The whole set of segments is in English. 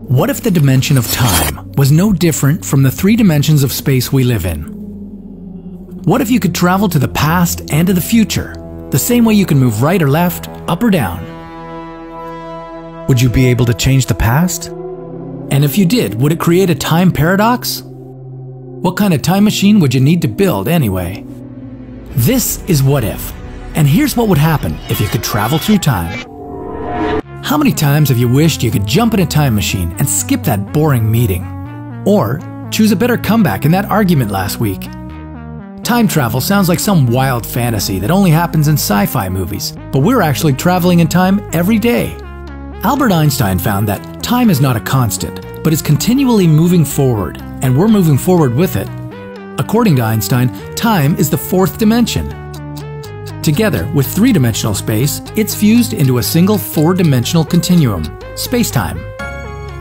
What if the dimension of time was no different from the three dimensions of space we live in? What if you could travel to the past and to the future, the same way you can move right or left, up or down? Would you be able to change the past? And if you did, would it create a time paradox? What kind of time machine would you need to build anyway? This is What If, and here's what would happen if you could travel through time. How many times have you wished you could jump in a time machine and skip that boring meeting? Or choose a better comeback in that argument last week? Time travel sounds like some wild fantasy that only happens in sci-fi movies, but we're actually traveling in time every day. Albert Einstein found that time is not a constant, but is continually moving forward, and we're moving forward with it. According to Einstein, time is the fourth dimension. Together with three-dimensional space, it's fused into a single four-dimensional continuum, space-time.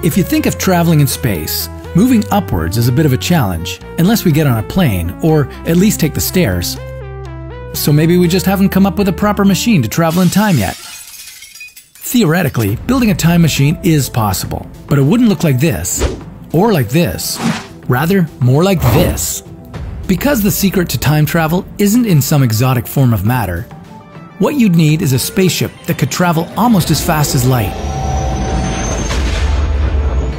If you think of traveling in space, moving upwards is a bit of a challenge, unless we get on a plane, or at least take the stairs. So maybe we just haven't come up with a proper machine to travel in time yet. Theoretically, building a time machine is possible, but it wouldn't look like this, or like this. Rather, more like this. Because the secret to time travel isn't in some exotic form of matter, what you'd need is a spaceship that could travel almost as fast as light.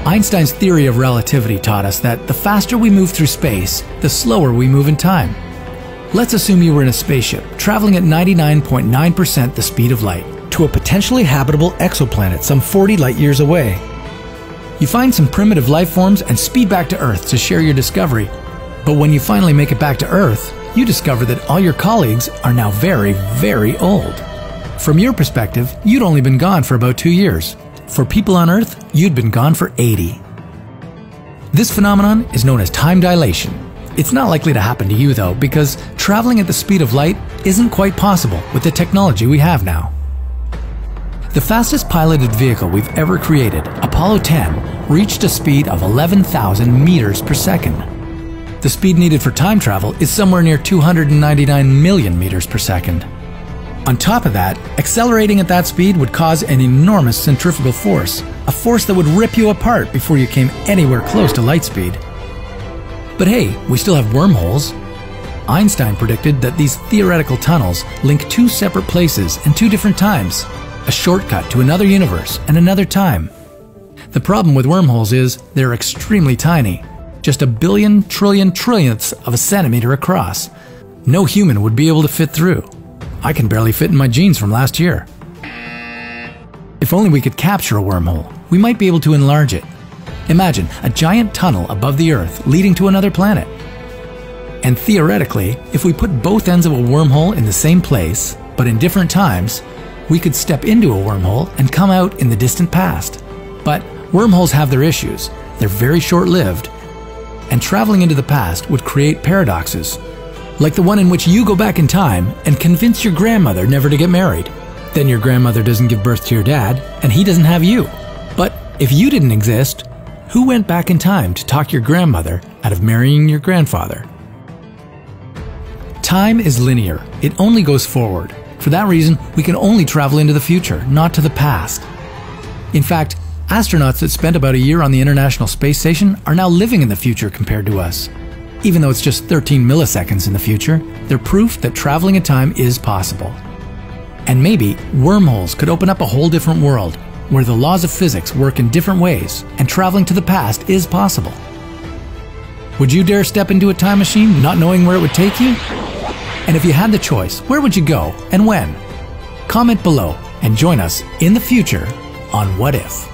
Einstein's theory of relativity taught us that the faster we move through space, the slower we move in time. Let's assume you were in a spaceship, traveling at 99.9% the speed of light, to a potentially habitable exoplanet some 40 light years away. You find some primitive life forms and speed back to Earth to share your discovery. But when you finally make it back to Earth, you discover that all your colleagues are now very, very old. From your perspective, you'd only been gone for about 2 years. For people on Earth, you'd been gone for 80. This phenomenon is known as time dilation. It's not likely to happen to you though, because traveling at the speed of light isn't quite possible with the technology we have now. The fastest piloted vehicle we've ever created, Apollo 10, reached a speed of 11,000 meters per second. The speed needed for time travel is somewhere near 299 million meters per second. On top of that, accelerating at that speed would cause an enormous centrifugal force, a force that would rip you apart before you came anywhere close to light speed. But hey, we still have wormholes. Einstein predicted that these theoretical tunnels link two separate places and two different times, a shortcut to another universe and another time. The problem with wormholes is they're extremely tiny. Just a billion trillion trillionths of a centimeter across. No human would be able to fit through. I can barely fit in my jeans from last year. If only we could capture a wormhole, we might be able to enlarge it. Imagine a giant tunnel above the Earth leading to another planet. And theoretically, if we put both ends of a wormhole in the same place, but in different times, we could step into a wormhole and come out in the distant past. But wormholes have their issues. They're very short-lived. And traveling into the past would create paradoxes, like the one in which you go back in time and convince your grandmother never to get married. Then your grandmother doesn't give birth to your dad, and he doesn't have you. But if you didn't exist, who went back in time to talk your grandmother out of marrying your grandfather? Time is linear. It only goes forward. For that reason, we can only travel into the future, not to the past. In fact, astronauts that spent about a year on the International Space Station are now living in the future compared to us. Even though it's just 13 milliseconds in the future, they're proof that traveling in time is possible. And maybe wormholes could open up a whole different world, where the laws of physics work in different ways and traveling to the past is possible. Would you dare step into a time machine not knowing where it would take you? And if you had the choice, where would you go and when? Comment below and join us in the future on What If.